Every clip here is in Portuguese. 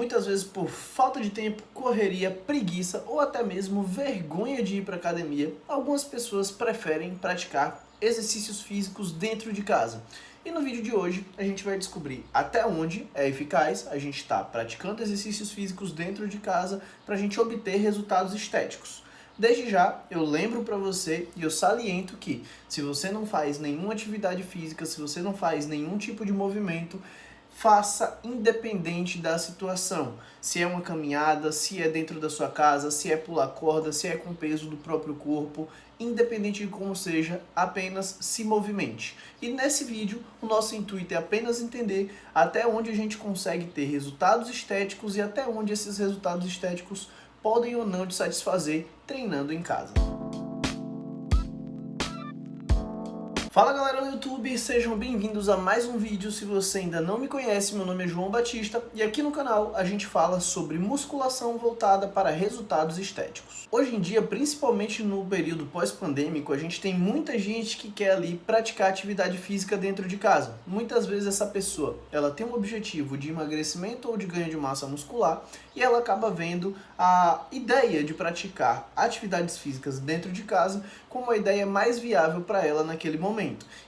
Muitas vezes por falta de tempo, correria, preguiça ou até mesmo vergonha de ir para academia, algumas pessoas preferem praticar exercícios físicos dentro de casa. E no vídeo de hoje a gente vai descobrir até onde é eficaz a gente estar praticando exercícios físicos dentro de casa para a gente obter resultados estéticos. Desde já, eu lembro para você e eu saliento que se você não faz nenhuma atividade física, se você não faz nenhum tipo de movimento, faça independente da situação. Se é uma caminhada, se é dentro da sua casa, se é pular corda, se é com o peso do próprio corpo, independente de como seja, apenas se movimente. E nesse vídeo, o nosso intuito é apenas entender até onde a gente consegue ter resultados estéticos e até onde esses resultados estéticos podem ou não te satisfazer treinando em casa. Fala galera do YouTube, sejam bem-vindos a mais um vídeo. Se você ainda não me conhece, meu nome é João Batista e aqui no canal a gente fala sobre musculação voltada para resultados estéticos. Hoje em dia, principalmente no período pós-pandêmico, a gente tem muita gente que quer ali praticar atividade física dentro de casa. Muitas vezes essa pessoa, ela tem um objetivo de emagrecimento ou de ganho de massa muscular e ela acaba vendo a ideia de praticar atividades físicas dentro de casa como a ideia mais viável para ela naquele momento.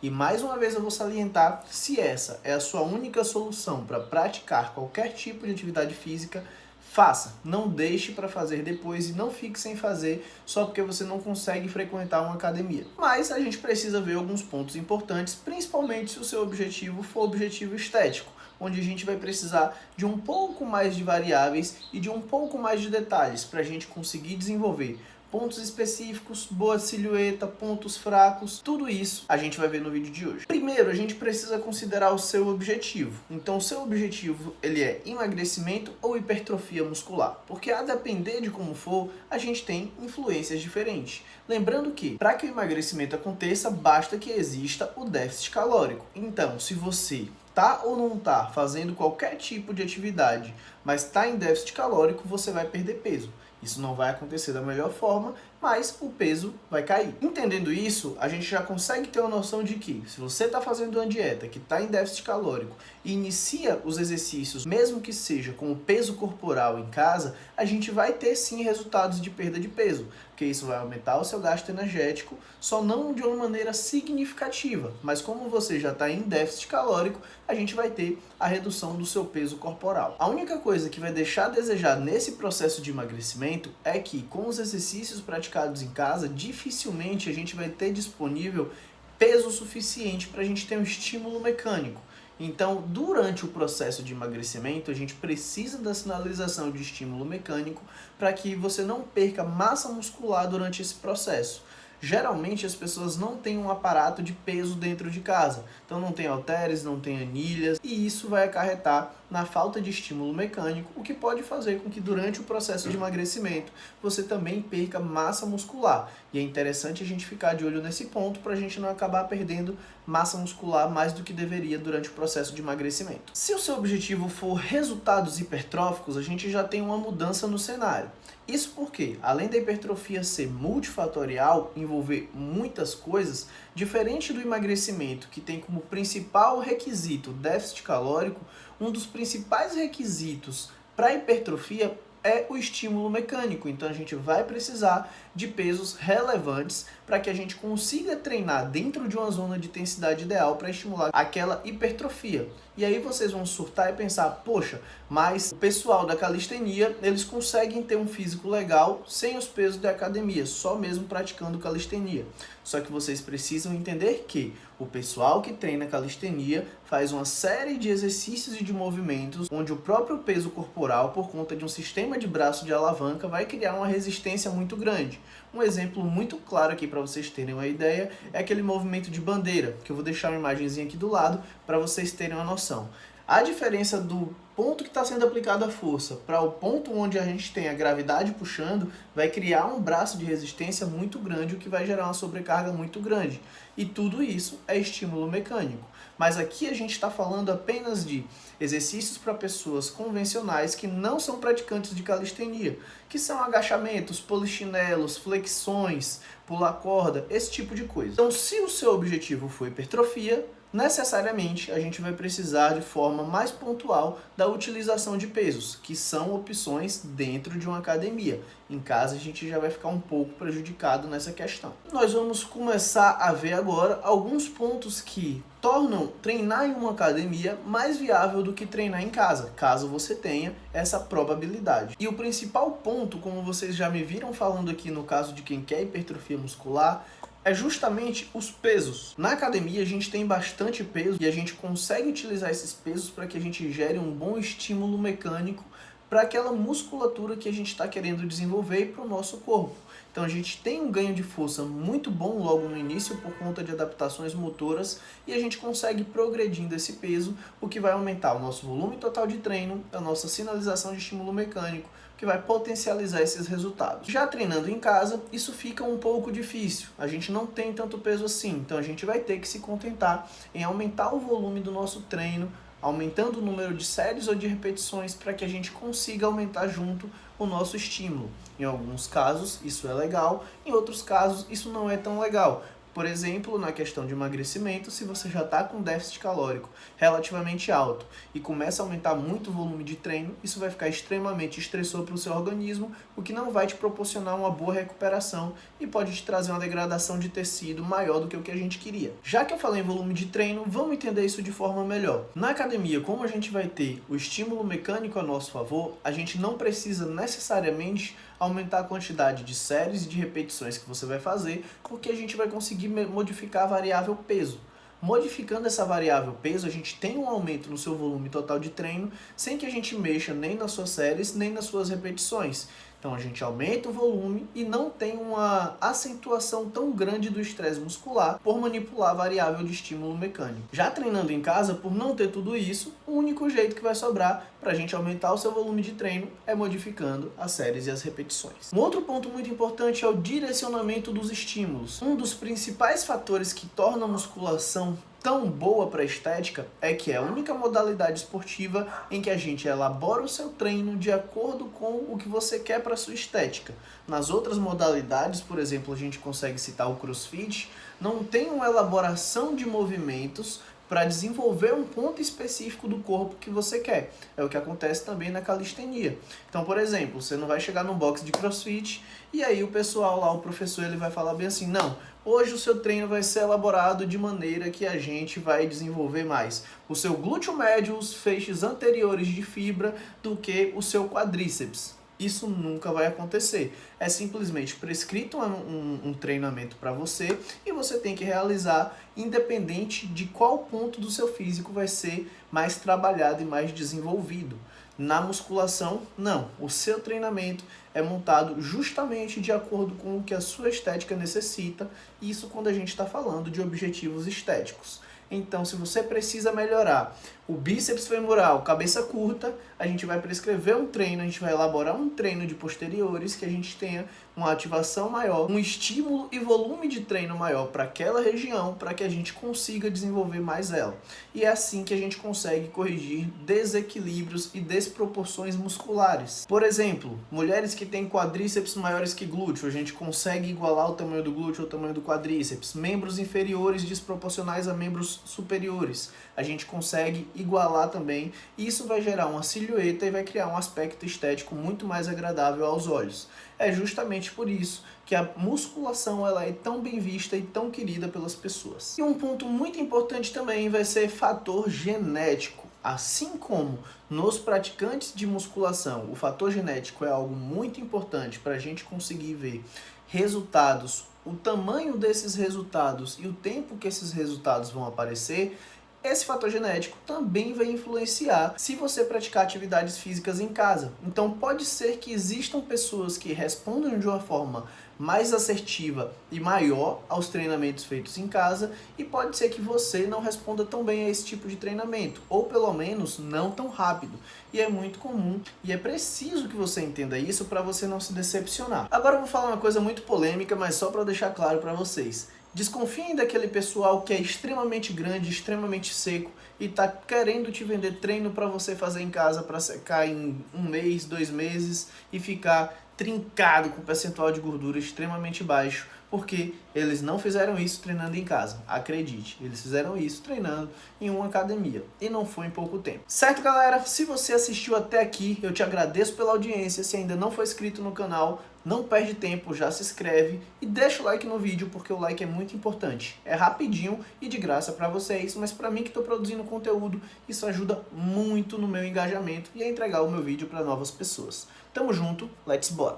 E mais uma vez eu vou salientar, se essa é a sua única solução para praticar qualquer tipo de atividade física, faça, não deixe para fazer depois e não fique sem fazer só porque você não consegue frequentar uma academia. Mas a gente precisa ver alguns pontos importantes, principalmente se o seu objetivo for objetivo estético, onde a gente vai precisar de um pouco mais de variáveis e de um pouco mais de detalhes para a gente conseguir desenvolver pontos específicos, boa silhueta, pontos fracos, tudo isso a gente vai ver no vídeo de hoje. Primeiro, a gente precisa considerar o seu objetivo. Então, o seu objetivo, ele é emagrecimento ou hipertrofia muscular? Porque a depender de como for, a gente tem influências diferentes. Lembrando que, para que o emagrecimento aconteça, basta que exista o déficit calórico. Então, se você tá ou não tá fazendo qualquer tipo de atividade, mas está em déficit calórico, você vai perder peso. Isso não vai acontecer da melhor forma, mas o peso vai cair. Entendendo isso, a gente já consegue ter uma noção de que se você está fazendo uma dieta que está em déficit calórico e inicia os exercícios, mesmo que seja com o peso corporal em casa, a gente vai ter sim resultados de perda de peso, porque isso vai aumentar o seu gasto energético, só não de uma maneira significativa, mas como você já está em déficit calórico, a gente vai ter a redução do seu peso corporal. A única coisa que vai deixar a desejar nesse processo de emagrecimento é que com os exercícios praticados em casa, dificilmente a gente vai ter disponível peso suficiente para a gente ter um estímulo mecânico. Então, durante o processo de emagrecimento, a gente precisa da sinalização de estímulo mecânico para que você não perca massa muscular durante esse processo. Geralmente as pessoas não têm um aparato de peso dentro de casa, então não tem halteres, não tem anilhas, e isso vai acarretar na falta de estímulo mecânico, o que pode fazer com que durante o processo de emagrecimento você também perca massa muscular. E é interessante a gente ficar de olho nesse ponto para a gente não acabar perdendo massa muscular mais do que deveria durante o processo de emagrecimento. Se o seu objetivo for resultados hipertróficos, a gente já tem uma mudança no cenário. Isso porque, além da hipertrofia ser multifatorial, envolver muitas coisas, diferente do emagrecimento, que tem como principal requisito déficit calórico, um dos principais requisitos para a hipertrofia é o estímulo mecânico. Então a gente vai precisar de pesos relevantes para que a gente consiga treinar dentro de uma zona de intensidade ideal para estimular aquela hipertrofia. E aí vocês vão surtar e pensar, poxa, mas o pessoal da calistenia, eles conseguem ter um físico legal sem os pesos da academia, só mesmo praticando calistenia. Só que vocês precisam entender que o pessoal que treina calistenia faz uma série de exercícios e de movimentos onde o próprio peso corporal, por conta de um sistema de braço de alavanca, vai criar uma resistência muito grande. Um exemplo muito claro aqui para vocês terem uma ideia é aquele movimento de bandeira, que eu vou deixar uma imagenzinha aqui do lado para vocês terem uma noção. A diferença do ponto que está sendo aplicada a força para o ponto onde a gente tem a gravidade puxando vai criar um braço de resistência muito grande, o que vai gerar uma sobrecarga muito grande. E tudo isso é estímulo mecânico. Mas aqui a gente está falando apenas de exercícios para pessoas convencionais que não são praticantes de calistenia, que são agachamentos, polichinelos, flexões, pular corda, esse tipo de coisa. Então, se o seu objetivo for hipertrofia, Necessariamente, a gente vai precisar de forma mais pontual da utilização de pesos, que são opções dentro de uma academia. Em casa, a gente já vai ficar um pouco prejudicado nessa questão. Nós vamos começar a ver agora alguns pontos que tornam treinar em uma academia mais viável do que treinar em casa, caso você tenha essa probabilidade. E o principal ponto, como vocês já me viram falando aqui no caso de quem quer hipertrofia muscular, é justamente os pesos. Na academia a gente tem bastante peso e a gente consegue utilizar esses pesos para que a gente gere um bom estímulo mecânico para aquela musculatura que a gente está querendo desenvolver para o nosso corpo. Então a gente tem um ganho de força muito bom logo no início por conta de adaptações motoras e a gente consegue progredindo esse peso, o que vai aumentar o nosso volume total de treino, a nossa sinalização de estímulo mecânico, que vai potencializar esses resultados. Já treinando em casa, isso fica um pouco difícil. A gente não tem tanto peso assim, então a gente vai ter que se contentar em aumentar o volume do nosso treino, aumentando o número de séries ou de repetições para que a gente consiga aumentar junto o nosso estímulo. Em alguns casos isso é legal, em outros casos isso não é tão legal. Por exemplo, na questão de emagrecimento, se você já está com déficit calórico relativamente alto e começa a aumentar muito o volume de treino, isso vai ficar extremamente estressor para o seu organismo, o que não vai te proporcionar uma boa recuperação e pode te trazer uma degradação de tecido maior do que o que a gente queria. Já que eu falei em volume de treino, vamos entender isso de forma melhor. Na academia, como a gente vai ter o estímulo mecânico a nosso favor, a gente não precisa necessariamente aumentar a quantidade de séries e de repetições que você vai fazer, porque a gente vai conseguir modificar a variável peso. Modificando essa variável peso, a gente tem um aumento no seu volume total de treino, sem que a gente mexa nem nas suas séries, nem nas suas repetições. Então a gente aumenta o volume e não tem uma acentuação tão grande do estresse muscular por manipular a variável de estímulo mecânico. Já treinando em casa, por não ter tudo isso, o único jeito que vai sobrar para a gente aumentar o seu volume de treino é modificando as séries e as repetições. Um outro ponto muito importante é o direcionamento dos estímulos. Um dos principais fatores que torna a musculação tão boa para a estética é que é a única modalidade esportiva em que a gente elabora o seu treino de acordo com o que você quer para a sua estética. Nas outras modalidades, por exemplo, a gente consegue citar o CrossFit, não tem uma elaboração de movimentos para desenvolver um ponto específico do corpo que você quer. É o que acontece também na calistenia. Então, por exemplo, você não vai chegar num box de CrossFit e aí o pessoal lá, o professor, ele vai falar bem assim, não, hoje o seu treino vai ser elaborado de maneira que a gente vai desenvolver mais o seu glúteo médio, os feixes anteriores de fibra, do que o seu quadríceps. Isso nunca vai acontecer. É simplesmente prescrito um treinamento para você e você tem que realizar independente de qual ponto do seu físico vai ser mais trabalhado e mais desenvolvido. Na musculação, não. O seu treinamento é montado justamente de acordo com o que a sua estética necessita, isso quando a gente está falando de objetivos estéticos. Então, se você precisa melhorar o bíceps femoral, cabeça curta, a gente vai prescrever um treino, a gente vai elaborar um treino de posteriores que a gente tenha uma ativação maior, um estímulo e volume de treino maior para aquela região, para que a gente consiga desenvolver mais ela. E é assim que a gente consegue corrigir desequilíbrios e desproporções musculares. Por exemplo, mulheres que têm quadríceps maiores que glúteo, a gente consegue igualar o tamanho do glúteo ao tamanho do quadríceps. Membros inferiores desproporcionais a membros superiores, a gente consegue igualar também, e isso vai gerar uma silhueta e vai criar um aspecto estético muito mais agradável aos olhos. É justamente por isso que a musculação ela é tão bem vista e tão querida pelas pessoas. E um ponto muito importante também vai ser fator genético. Assim como nos praticantes de musculação, o fator genético é algo muito importante para a gente conseguir ver resultados, o tamanho desses resultados e o tempo que esses resultados vão aparecer, esse fator genético também vai influenciar se você praticar atividades físicas em casa. Então pode ser que existam pessoas que respondam de uma forma mais assertiva e maior aos treinamentos feitos em casa, e pode ser que você não responda tão bem a esse tipo de treinamento, ou pelo menos não tão rápido. E é muito comum e é preciso que você entenda isso para você não se decepcionar. Agora eu vou falar uma coisa muito polêmica, mas só para deixar claro para vocês. Desconfiem daquele pessoal que é extremamente grande, extremamente seco e está querendo te vender treino para você fazer em casa para secar em 1 mês, 2 meses e ficar trincado com percentual de gordura extremamente baixo, porque eles não fizeram isso treinando em casa, acredite, eles fizeram isso treinando em uma academia, e não foi em pouco tempo. Certo, galera? Se você assistiu até aqui, eu te agradeço pela audiência. Se ainda não for inscrito no canal, não perde tempo, já se inscreve e deixa o like no vídeo, porque o like é muito importante. É rapidinho e de graça para vocês, mas para mim que estou produzindo conteúdo, isso ajuda muito no meu engajamento e a entregar o meu vídeo para novas pessoas. Tamo junto, let's bora!